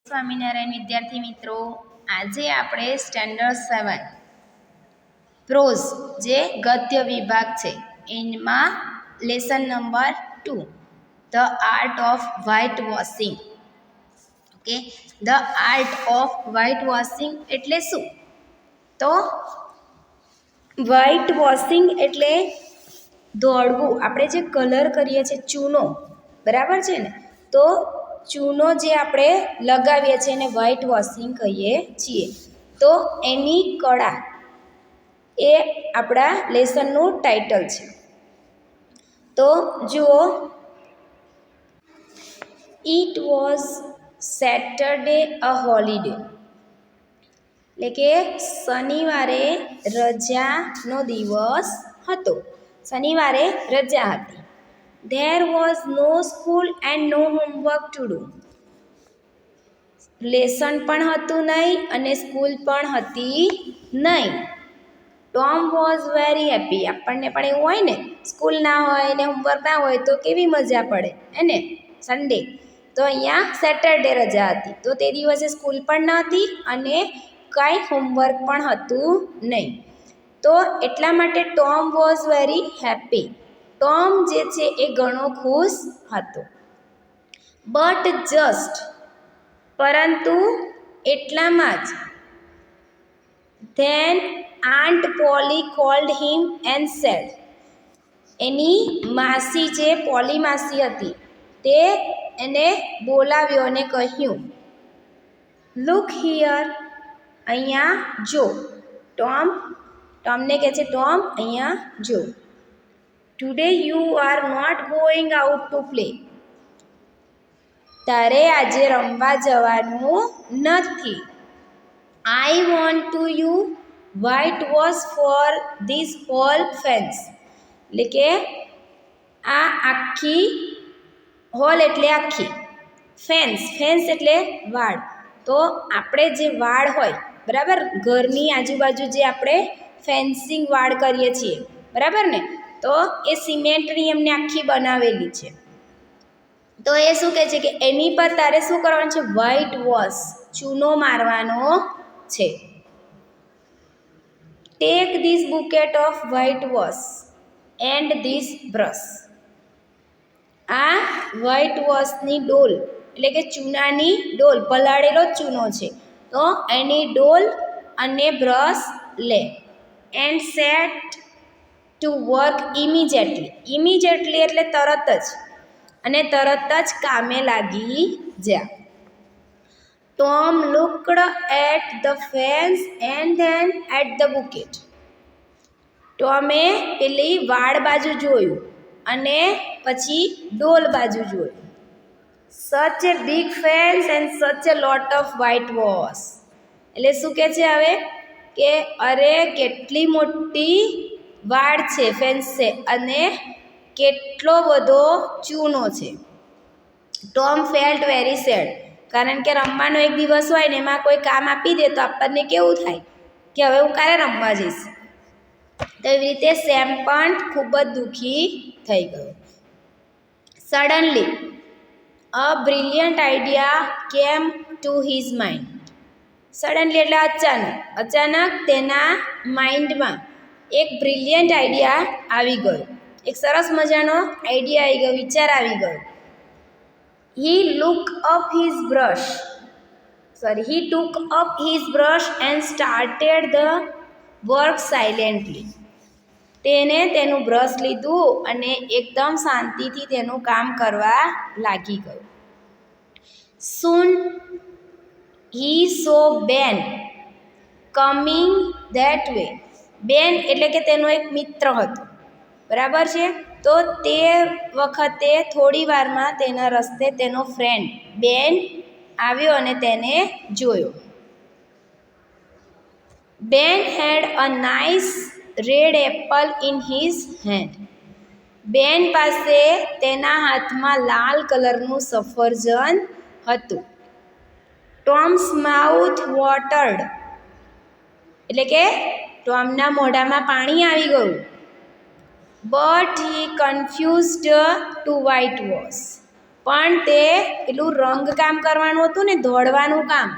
સ્વામિનારાયણ વિદ્યાર્થી મિત્રો, આજે આપણે સ્ટેન્ડર્ડ 7 પ્રોઝ જે ગદ્ય વિભાગ છે એમાં lesson number 2 the art of white washing. Okay, the art of white washing એટલે શું? તો વ્હાઇટ વોશિંગ એટલે દોડવું. આપણે જે કલર કરીએ છીએ ચૂનો, બરાબર છે ને, તો ચૂનો જે આપણે લગાવીએ છીએ એને વ્હાઇટ વોશિંગ કહીએ છીએ. તો એની કળા એ આપણા લેસનનું ટાઇટલ છે. તો જુઓ, it was Saturday a holiday, એટલે કે શનિવારે રજાનો દિવસ હતો. શનિવારે રજા હતી. There was no school and no homework to do, lesson પણ હતું નહીં અને સ્કૂલ પણ હતી નહીં. ટોમ વોઝ વેરી હેપી, આપણને પણ એવું હોય ને, સ્કૂલ ના હોય ને હોમવર્ક ના હોય તો કેવી મજા પડે હે ને, સન્ડે. તો અહીંયા સેટરડે રજા હતી, તો તે દિવસે સ્કૂલ પણ ન હતી અને કાંઈ હોમવર્ક પણ હતું નહીં. તો એટલા માટે Tom was very happy, Tom જે છે એ ઘણો ખુશ હતો. બટ જસ્ટ, પરંતુ એટલામાં જ, then Aunt Polly called him and said, એની માસી જે પોલી માસી હતી તે એને બોલાવ્યો અને કહ્યું, લુક હિયર, અહીંયા જો. ટોમને કહે છે, ટોમ અહીંયા જો. Today you are not going out to play, તારે આજે રમવા જવાનું નથી. I want to you white wash for this whole fence, એટલે કે આ આખી, હોલ એટલે આખી, ફેન્સ, ફેન્સ એટલે વાડ. તો આપણે જે વાડ હોય, બરાબર, ઘરની આજુબાજુ જે આપણે ફેન્સિંગ વાડ કરીએ છીએ, બરાબર ને, તો એ સિમેન્ટની એમને આખી બનાવેલી છે. તો એ શું કહે છે કે એની પર તારે શું કરવાનું છે? વ્હાઇટ વોશ, ચૂનો મારવાનો છે. Take this bucket of white wash and this brush, આ વ્હાઇટ વોશની ડોલ, એટલે કે ચૂનાની ડોલ, પલાળેલો ચૂનો છે, તો એની ડોલ અને બ્રશ લે. And set to work immediately, immediately એટલે તરત જ, અને તરત જ કામે લાગી જા. Tom looked at the fence and then at the bucket, ટોમે પેલી વાડ બાજુ જોયું અને પછી ડોલ બાજુ જોયું. સચ એ big fence and such a lot of white wash, એટલે શું કહે છે હવે કે અરે કેટલી મોટી વાડ છે, ફેન્સ છે, અને કેટલો બધો ચૂનો છે. ટોમ ફેલ્ટ વેરી સેડ, કારણ કે રમવાનો એક દિવસ હોય ને એમાં કોઈ કામ આપી દે તો આપણને કેવું થાય કે હવે હું ક્યારે રમવા જઈશ. તો એવી રીતે સેમ પણ ખૂબ જ દુઃખી થઈ ગયો. Suddenly a brilliant idea came to his mind, suddenly એટલે અચાનક, અચાનક તેના માઇન્ડમાં એક બ્રિલિયન્ટ આઈડિયા આવી ગયો, એક સરસ મજાનો આઈડિયા આવી ગયો, વિચાર આવી ગયો. He took up his brush and started the work silently. તેને તેનું બ્રશ લીધું અને એકદમ શાંતિથી તેનું કામ કરવા લાગી ગયો. Soon he saw Ben coming that way. બેન એટલે કે તેનો એક મિત્ર હતો, બરાબર છે. તો તે વખતે થોડી વારમાં તેના રસ્તે તેનો ફ્રેન્ડ બેન આવ્યો અને તેને જોયો. Ben had a nice red apple in his hand, Ben પાસે તેના હાથમાં લાલ કલરનું સફરજન હતું. ટોમ્સ માઉથ વોટર્ડ, એટલે કે ટોમના મોઢામાં પાણી આવી ગયું. But he confused to white wash, પણ તે પેલું રંગકામ કરવાનું હતું ને, દોડવાનું કામ,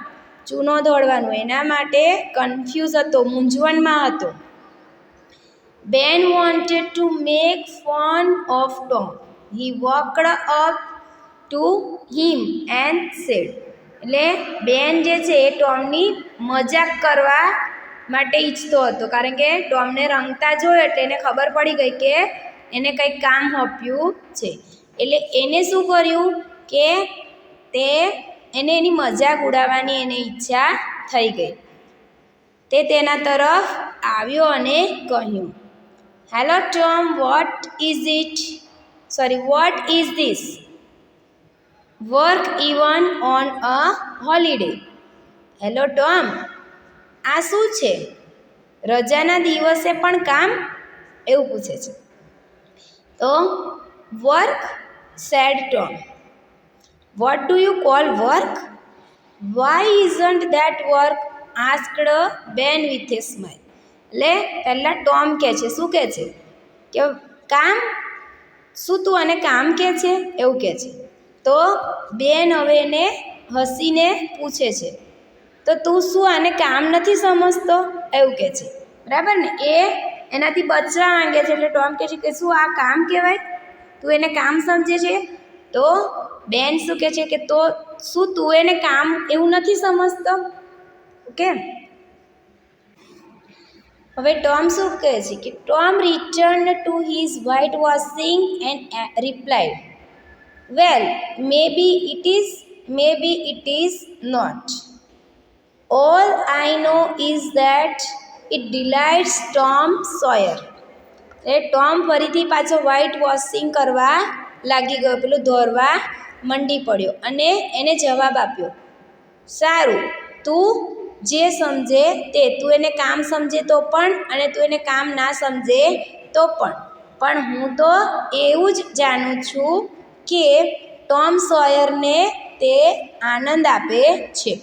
ચૂનો દોડવાનું, એના માટે કન્ફ્યુઝ હતો, મૂંઝવણમાં હતો. Ben wanted to make fun of Tom. He walked up to him and said, એટલે બેન જે છે એ ટોમની મજાક કરવા માટે ઈચ્છતો હતો, કારણ કે ટોમને રંગતા જોયો એટલે એને ખબર પડી ગઈ કે એને કંઈક કામ સોંપ્યું છે. એટલે એને શું કર્યું કે એને એની મજાક ઉડાવવાની એને ઈચ્છા થઈ ગઈ. તે તેના તરફ આવ્યો અને કહ્યું, hello Tom, what is this? Work even on a holiday? Hello Tom, આ શું છે? રજાના દિવસે પણ કામ? એવું પૂછે છે. તો work, said Tom. What do you call work? Why isn't that work? Asked Ben with a smile. એટલે પહેલાં ટોમ કહે છે, શું કહે છે કે કામ? શું તું આને કામ કહે છે? એવું કહે છે. તો બેન હવે એને હસીને પૂછે છે, તો તું શું આને કામ નથી સમજતો? એવું કહે છે, બરાબર ને? એ એનાથી બચવા માંગે છે. એટલે ટોમ કહે છે કે શું આ કામ કહેવાય? તું એને કામ સમજે છે? તો બેન શું કહે છે કે તો શું તું એને કામ એવું નથી સમજતો? ઓકે. હવે ટોમ શું કહે છે કે Tom return to his white washing and replied, well, maybe it is not. All I know is that it delights Tom Sawyer. એટલે ટોમ ફરીથી પાછો વ્હાઇટ વોશિંગ કરવા લાગી ગયો, પેલું દોરવા મંડી પડ્યો અને એને જવાબ આપ્યો, સારું, તું જે સમજે તે. તું એને કામ સમજે તો પણ અને તું એને કામ ના સમજે તો પણ હું તો એવું જ જાણું છું કે ટોમ સોયરને તે આનંદ આપે છે.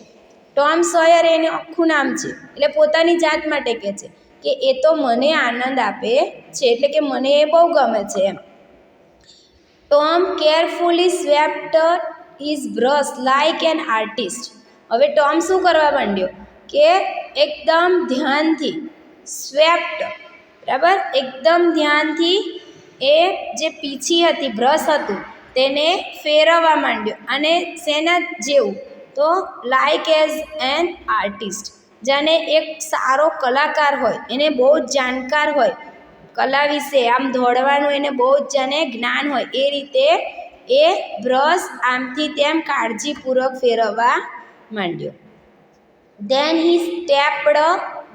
ટોમ સોયર એનું આખું નામ છે, એટલે પોતાની જાત માટે કહે છે કે એ તો મને આનંદ આપે છે, એટલે કે મને એ બહુ ગમે છે એમ. Tom carefully swept his brush like an artist. હવે ટોમ શું કરવા માંડ્યો કે એકદમ ધ્યાનથી સ્વેપ્ટ, બરાબર, એકદમ ધ્યાનથી એ જે પીછી હતી, બ્રશ હતું, તેને ફેરવવા માંડ્યો. અને શેના જેવું? તો લાઇક એઝ એન આર્ટિસ્ટ, જાણે એક સારો કલાકાર હોય, એને બહુ જ જાણકાર હોય કલા વિશે, આમ દોડવાનું એને બહુ જ જાણે જ્ઞાન હોય, એ રીતે એ બ્રશ આમથી તેમ કાળજીપૂર્વક ફેરવવા માંડ્યો. Then he stepped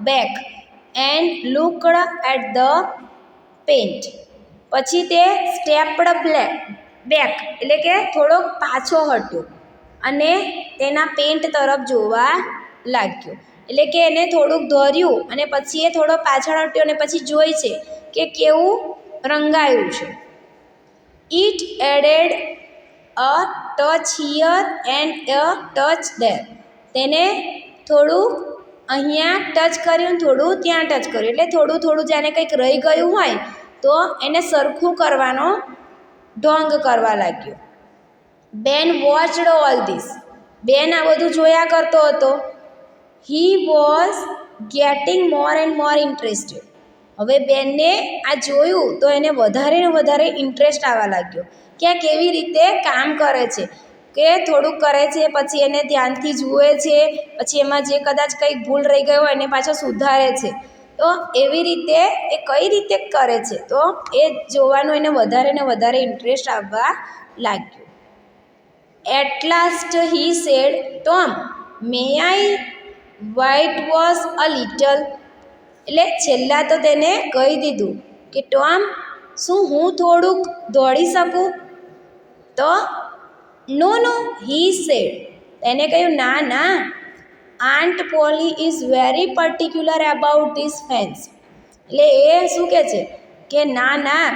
back and looked at the paint. પછી તે સ્ટેપ્ડ બેક એટલે કે થોડોક પાછો હટ્યો અને તેના પેન્ટ તરફ જોવા લાગ્યો. એટલે કે એને થોડુંક દોર્યું અને પછી એ થોડો પાછળ હટ્યો અને પછી જોઈ છે કે કેવું રંગાયું છે. It added a touch here and a touch there. તેને થોડું અહીંયા ટચ કર્યું, થોડું ત્યાં ટચ કર્યું, એટલે થોડું થોડું જાણે કંઈક રહી ગયું હોય તો એને સરખું કરવાનો ઢોંગ કરવા લાગ્યો. બેન વોચડ ઓલ ધીસ. બેન આ બધું જોયા કરતો હતો. He was gating more and more interested. હવે બેનને આ જોયું તો એને વધારે ને વધારે ઇન્ટરેસ્ટ આવવા લાગ્યો કે આ કેવી રીતે કામ કરે છે, કે થોડુંક કરે છે, પછી એને ધ્યાનથી જુએ છે, પછી એમાં જે કદાચ કંઈક ભૂલ રહી ગઈ હોય એને પાછો સુધારે છે. તો એવી રીતે એ કઈ રીતે કરે છે, તો એ જોવાનું એને વધારે ને વધારે ઇન્ટરેસ્ટ આવવા લાગ્યો. At last he said, Tom, may I white wash a little? એટલે છેલ્લા તો તેને કહી દીધું કે ટોમ, શું હું થોડુંક દોડી શકું? તો નો, હી સેડ, તેને કહ્યું ના ના, aunt Polly is very particular about this fence. એટલે એ શું કહે છે કે ના ના,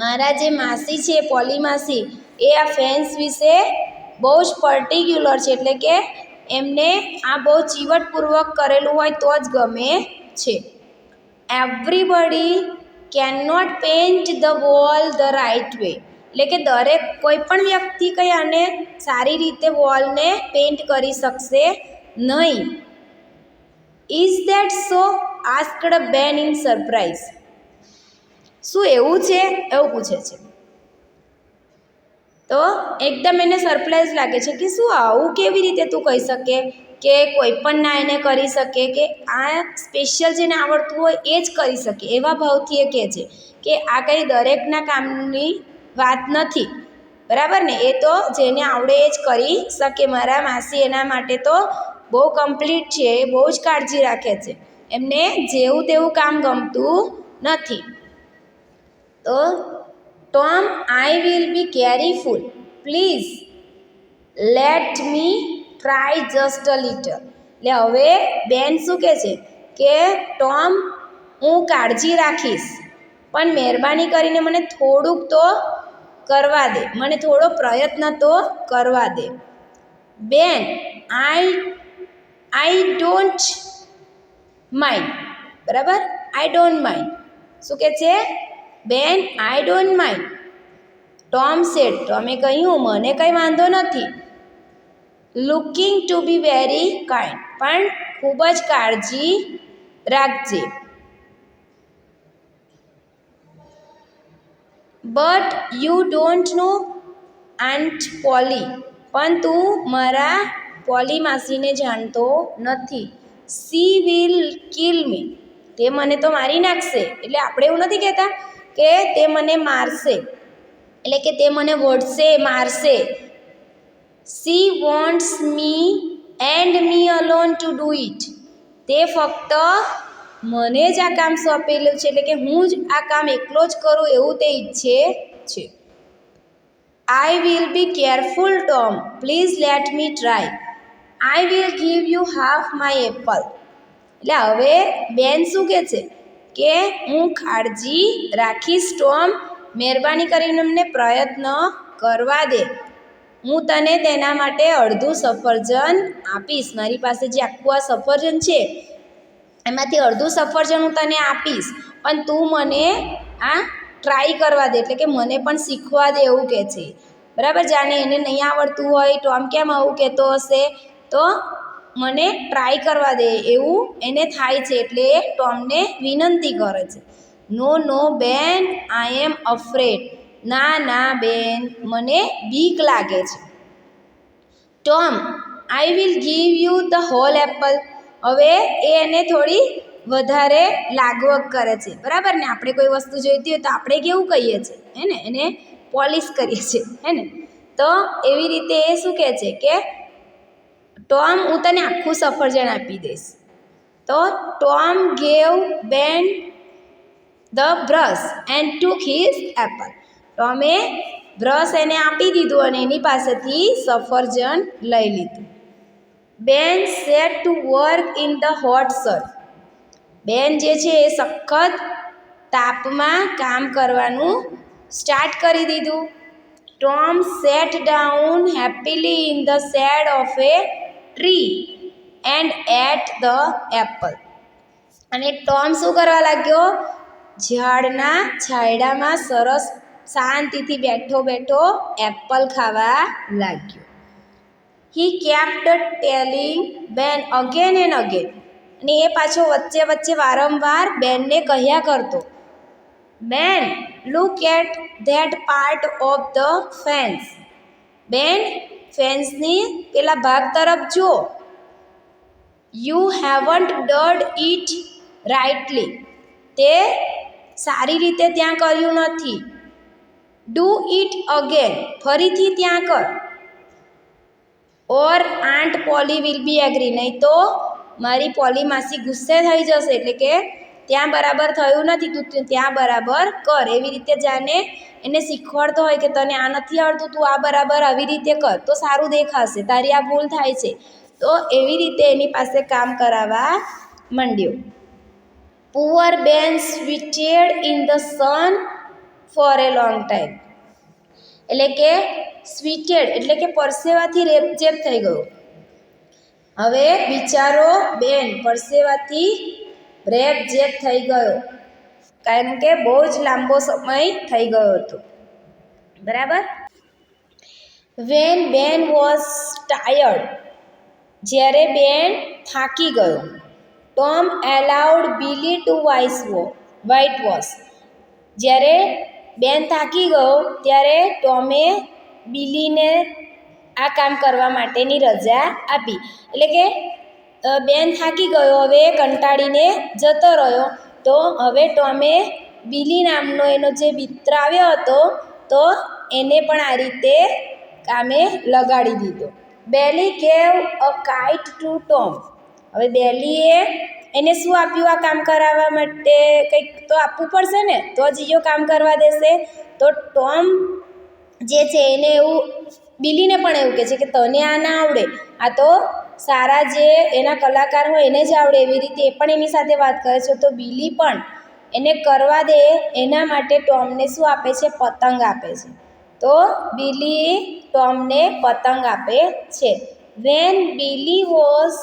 મારા જે માસી છે, પોલી માસી, એ આ ફેન્સ વિશે બહુ જ પર્ટિક્યુલર છે, એટલે કે એમને આ બહુ ચીવટપૂર્વક કરેલું હોય તો જ ગમે છે. Everybody can not paint the wall the right way. એટલે કે દરેક કોઈ પણ વ્યક્તિ કંઈ આને સારી રીતે વોલને પેઇન્ટ કરી શકશે નહીં. Is that so? આસ્કડ બેન ઇન સરપ્રાઇઝ. શું એવું છે એવું પૂછે છે. તો એકદમ એને સરપ્રાઈઝ લાગે છે કે શું આવું કેવી રીતે તું કહી શકે કે કોઈ પણ ના એને કરી શકે, કે આ સ્પેશિયલ જેને આવડતું હોય એ જ કરી શકે. એવા ભાવથી એ કહે છે કે આ કંઈ દરેકના કામની વાત નથી, બરાબર ને. એ તો જેને આવડે એ જ કરી શકે. મારા માસી એના માટે તો બહુ કમ્પ્લીટ છે, એ બહુ જ કાળજી રાખે છે, એમને જેવું તેવું કામ ગમતું નથી. તો Tom, I will be careful, please let me try just a little. એટલે હવે બેન શું કહે છે કે ટોમ, હું કાળજી રાખીશ, પણ મહેરબાની કરીને મને થોડુંક તો કરવા દે, મને થોડો પ્રયત્ન તો કરવા દે. બેન, આઈ ડોન્ટ માઇન્ડ. બરાબર, આઈ ડોન્ટ માઇન્ડ. શું કહે છે Ben? I don't mind. Tom said, ટોમે કહ્યું મને કંઈ વાંધો નથી. Looking to be very kind, પણ ખૂબ જ કાળજી રાખજે. But you don't know Aunt Polly, પણ તું મારા પોલી માસીને જાણતો નથી. સી વિલ કિલ મી, તે મને તો મારી નાખશે. એટલે આપણે એવું નથી કહેતા કે તે મને મારશે, એટલે કે તે મને વઢશે, મારશે. C wants me and me alone to do it, તે ફક્ત મને જ આ કામ સોંપેલું છે, એટલે કે હું જ આ કામ એકલો જ કરું એવું તે ઈચ્છે છે. આઈ will be careful Tom, please let me try. I will give you half my Apple. એટલે હવે બેન શું કહે છે કે હું કાળજી રાખીશ ટોમ, મહેરબાની કરીને અમને પ્રયત્ન કરવા દે. હું તને તેના માટે અડધું સફરજન આપીશ. મારી પાસે જે આખું આ સફરજન છે એમાંથી અડધું સફરજન હું તને આપીશ, પણ તું મને આ ટ્રાય કરવા દે, એટલે કે મને પણ શીખવા દે એવું કહે છે. બરાબર, જાણે એને નહીં આવડતું હોય, ટોમ કેમ આવું કહેતો હશે, તો મને ટ્રાય કરવા દે એવું એને થાય છે, એટલે એ ટોમને વિનંતી કરે છે. નો નો બેન, આઈ એમ અફ્રેડ. ના ના બેન, મને બીક લાગે છે. Tom, I will give you the whole apple. હવે એ એને થોડી વધારે લાગવગ કરે છે, બરાબર ને. આપણે કોઈ વસ્તુ જોઈતી હોય તો આપણે કેવું કહીએ છીએ, હે ને, એને પોલિશ કરીએ છીએ, હે ને. તો એવી રીતે એ શું કહે છે કે ટોમ, હું તને આખું સફરજન આપી દઈશ. તો Tom gave Ben the brush and took his apple. ટોમે બ્રશ એને આપી દીધું અને એની પાસેથી સફરજન લઈ લીધું. બેન set to work in the hot sun. બેન જે છે એ સખત તાપમાં કામ કરવાનું સ્ટાર્ટ કરી દીધું. Tom sat down happily in the shade of a tree and ate the apple. અને ટોમ શું કરવા લાગ્યો? ઝાડના છાંયડામાં સરસ શાંતિથી બેઠો બેઠો એપલ ખાવા લાગ્યો. હી કેપ્ટ ટેલિંગ બેન અગેન એન્ડ અગેન. અને એ પાછો વચ્ચે વચ્ચે વારંવાર બેનને કહ્યા કરતો, Ben, look at that part of the fence. Ben, ફેન્સની પેલા ભાગ તરફ જો. You haven't did it rightly. તે સારી રીતે ત્યાં કર્યું નથી. Do it again. ફરીથી ત્યાં કર. Or Aunt Polly will be agree. નહીં તો મારી પોલી માસી ગુસ્સે થઈ જશે, એટલે કે ત્યાં બરાબર થયું નથી, તું ત્યાં બરાબર કર. એવી રીતે જાણે એને શીખવાડતો હોય કે તને આ નથી આવડતું, તું આ બરાબર આવી રીતે કર તો સારું દેખાશે, તારી આ ભૂલ થાય છે. તો એવી રીતે એની પાસે કામ કરાવવા માંડ્યો. Poor Ben sweated in the sun for a long time. એટલે કે સ્વીટેડ એટલે કે પરસેવાથી રેપઝેપ થઈ ગયો. હવે બિચારો બેન પરસેવાથી રેપઝેપ થઈ ગયો, કારણ કે બહુ જ લાંબો સમય થઈ ગયો હતો. બરાબર. વેન બેન વોઝ ટાયર્ડ, જ્યારે બેન થાકી ગયો. ટોમ એલાઉડ બિલી ટુ વ્હાઇટ વોશ, જ્યારે બેન થાકી ગયો ત્યારે ટોમે બિલીને આ કામ કરવા માટેની રજા આપી. એટલે કે બેન થાકી ગયો, હવે કંટાળીને જતો રહ્યો, તો હવે ટોમે બિલી નામનો એનો જે મિત્ર આવ્યો હતો તો એને પણ આ રીતે કામે લગાડી દીધો. Billy gave a kite to Tom, હવે બેલીએ એને શું આપ્યું આ કામ કરાવવા માટે? કંઈક તો આપવું પડશે ને, તો જ એ કામ કરવા દેશે. તો ટોમ જે છે એને એવું બિલીને પણ એવું કહે છે કે તને આ ના આવડે, આ તો સારા જે એના કલાકાર હોય એને જ આવડે, એવી રીતે એ પણ એની સાથે વાત કરે છે. તો બિલી પણ એને કરવા દે એના માટે ટોમને શું આપે છે? પતંગ આપે છે. તો બિલી ટોમને પતંગ આપે છે. વેન બિલી વોઝ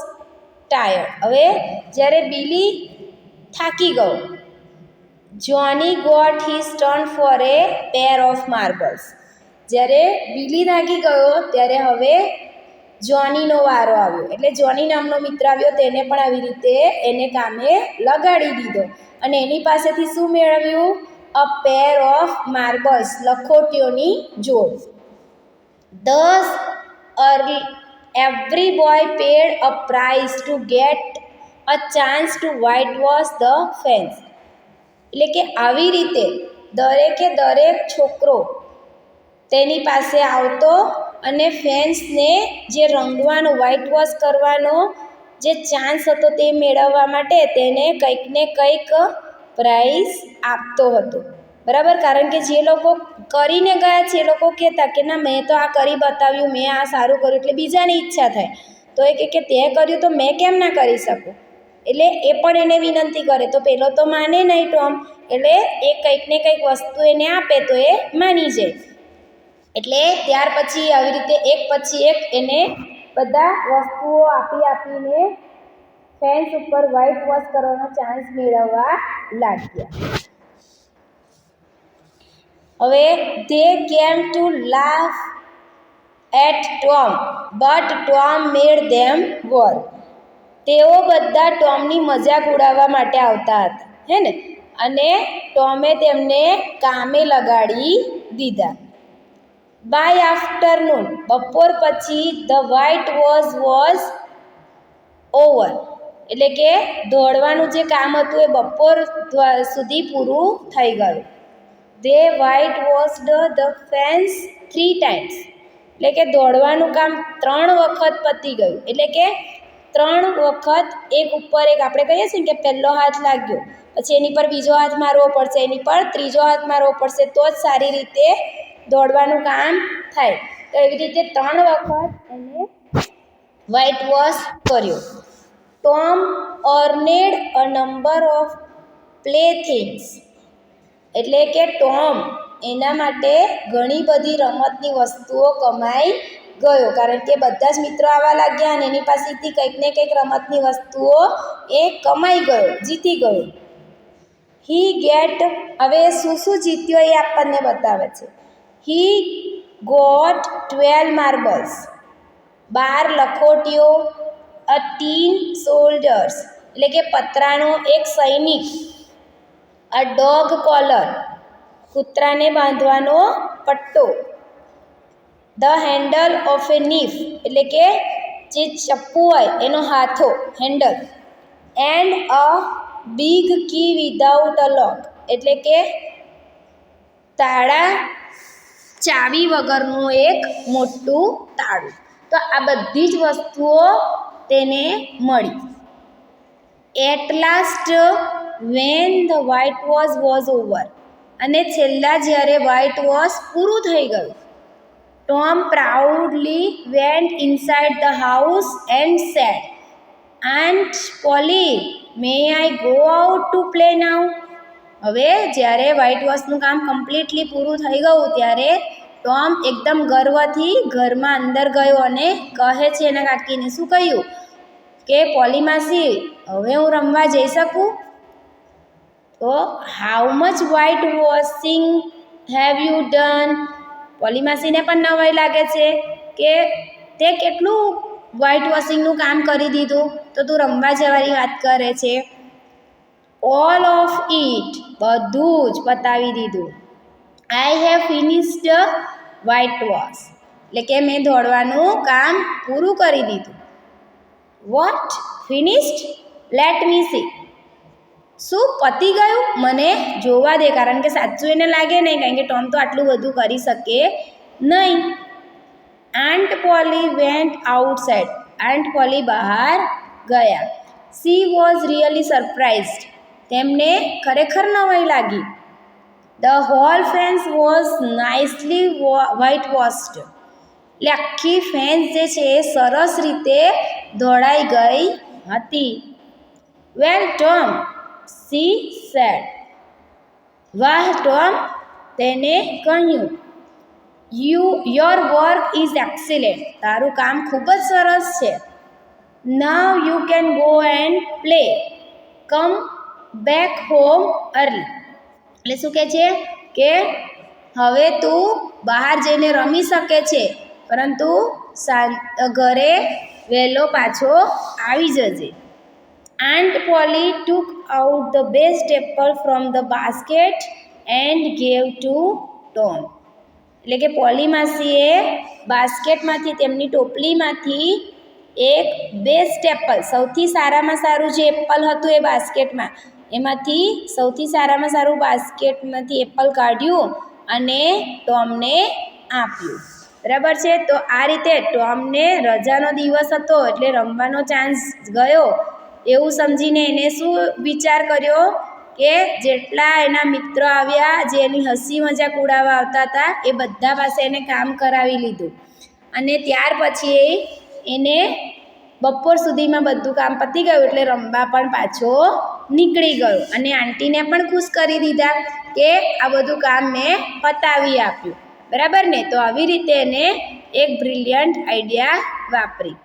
ટાયર્ડ, હવે જ્યારે બિલી થાકી ગયો, Johnny got his turn for a pair of marbles, જ્યારે બિલી થાકી ગયો ત્યારે હવે જોનીનો વારો આવ્યો. એટલે જોની નામનો મિત્ર આવ્યો, તેને પણ આવી રીતે એને કામે લગાડી દીધો અને એની પાસેથી શું મેળવ્યું? અ પેર ઓફ માર્બલ્સ, લખોટીઓની જોડ. Thus every boy paid a price to get a chance to whitewash the fence. એટલે કે આવી રીતે દરેકે દરેક છોકરો તેની પાસે આવતો અને ફેન્સને જે રંગવાનો, વ્હાઇટ વોશ કરવાનો જે ચાન્સ હતો તે મેળવવા માટે તેને કંઈક ને કંઈક પ્રાઇઝ આપતો હતો. બરાબર, કારણ કે જે લોકો કરીને ગયા છે એ લોકો કહેતા કે ના મેં તો આ કરી બતાવ્યું, મેં આ સારું કર્યું, એટલે બીજાની ઈચ્છા થાય. તો એ કહે કે તે કર્યું તો મેં કેમ ના કરી શકું? એટલે એ પણ એને વિનંતી કરે, તો પેલો તો માને નહીં ટોમ, એટલે એ કંઈક ને કંઈક વસ્તુ એને આપે તો એ માની જાય. એટલે ત્યાર પછી આવી રીતે એક પછી એક એને બધા વસ્તુઓ આપીને ફેન્સ ઉપર વ્હાઇટ વોશ કરવાનો ચાન્સ મેળવવા લાગ્યા. હવે they came to laugh at Tom, but Tom made them work. તેઓ બધા ટોમની મજાક ઉડાવવા માટે આવતા હતા, હે ને, અને ટોમે તેમને કામે લગાડી દીધા. બાય આફ્ટરનૂન, બપોર પછી, ધ વ્હાઇટ વોઝ ઓવર, એટલે કે દોડવાનું જે કામ હતું એ બપોર સુધી પૂરું થઈ ગયું. they white washed the fence 3 times, એટલે કે દોડવાનું કામ 3 વખત પતી ગયું. એટલે કે 3 વખત એક ઉપર એક, આપણે કહીએ છીએ કે પહેલો હાથ લાગ્યો પછી એની પર બીજો હાથ મારવો પડશે, એની પર ત્રીજો હાથ મારવો પડશે, તો જ સારી રીતે દોડવાનું કામ થાય. તો એવી રીતે 3 વખત એને વ્હાઇટ વોશ કર્યો. Tom earned a number of પ્લેથિંગ્સ, એટલે કે ટોમ એના માટે ઘણી બધી રમતની વસ્તુઓ કમાઈ ગયો, કારણ કે બધા જ મિત્રો આવવા લાગ્યા અને એની પાસેથી કંઈક ને કંઈક રમતની વસ્તુઓ એ કમાઈ ગયો, જીતી ગયો. હી ગેટ, હવે શું જીત્યો એ આપણને બતાવે છે. હી ગોટ 12 માર્બલ્સ, 12 લખોટીઓ. અ ટીન સોલ્જર્સ, એટલે કે પતરાનો એક સૈનિક. અ ડોગ કોલર, કૂતરાને બાંધવાનો પટ્ટો. The handle of a knife, એટલે કે જે ચપ્પુ હોય એનો હાથો, handle. And a big key without a lock, એટલે કે તાળા ચાવી વગરનું એક મોટું તાળું. તો આ બધી જ વસ્તુઓ તેને મળી. At last when the white was over, અને છેલ્લા જ્યારે વ્હાઇટ વોશ પૂરું થઈ ગયું, Tom proudly went inside the house and said, Aunt Polly, may I go out to play now. હવે જ્યારે વ્હાઇટ વોશનું કામ કમ્પ્લીટલી પૂરું થઈ ગયું ત્યારે ટોમ એકદમ ગર્વથી ઘરમાં અંદર ગયો અને કહે છે એના કાકીને, શું કહ્યું કે પોલી માસી હવે હું રમવા જઈ શકું? તો how much white washing have you done? પોલીમાસીને પણ નવાઈ લાગે છે કે તે કેટલું વ્હાઇટ વોશિંગનું કામ કરી દીધું, તો તું રમવા જવાની વાત કરે છે. ઓલ ઓફ ઇટ, બધું જ પતાવી દીધું. I have finished white wash, એટલે કે મેં દોડવાનું કામ પૂરું કરી દીધું. What finished? Let me see. શું પતી ગયું? મને જોવા દે, કારણ કે સાચું એને લાગે નહીં, કારણ કે ટોમ તો આટલું બધું કરી શકે નહીં. Aunt Polly went outside, aunt Polly બહાર ગયા. સી વોઝ રિયલી સરપ્રાઇઝડ, તેમને ખરેખર નવાઈ લાગી. The whole fence was nicely white washed, એટલે આખી ફેન્સ જે છે એ સરસ રીતે ધોળાઈ ગઈ હતી. વેલ ટોમ, સી સેડ, વાહ ટોમ, તેને કહ્યું. યોર વર્ક ઇઝ એક્સિલેન્ટ, તારું કામ ખૂબ જ સરસ છે. Now you can go and play, come back home early, એટલે શું કહે છે કે હવે તું બહાર જઈને રમી શકે છે, પરંતુ ઘરે વહેલો પાછો આવી જજે. Aunt Polly took out the best apple from the basket and gave to Tom, એટલે કે પોલી માસીએ બાસ્કેટમાંથી, તેમની ટોપલીમાંથી એક બેસ્ટ એપલ, સૌથી સારામાં સારું જે એપલ હતું એ બાસ્કેટમાં, એમાંથી સૌથી સારામાં સારું બાસ્કેટમાંથી એપલ કાઢ્યું અને ટોમને આપ્યું. બરાબર છે. તો આ રીતે ટોમને રજાનો દિવસ હતો એટલે રમવાનો ચાન્સ ગયો એવું સમજીને એને શું વિચાર કર્યો કે જેટલા એના મિત્રો આવ્યા, જે એની હસી મજાક ઉડાવવા આવતા હતા, એ બધા પાસે એને કામ કરાવી લીધું. અને ત્યાર પછી એને બપોર સુધીમાં બધું કામ પતી ગયું એટલે રમવા પણ પાછો નીકળી ગયો. અને આંટીને પણ ખુશ કરી દીધા કે આ બધું કામ મેં પતાવી આપ્યું. બરાબર ને. તો આવી રીતે એને એક બ્રિલિયન્ટ આઈડિયા વાપરી.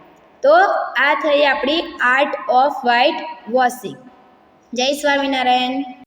તો આ થઈ આપણી આર્ટ ઓફ વ્હાઇટ વોશિંગ. જય સ્વામિનારાયણ.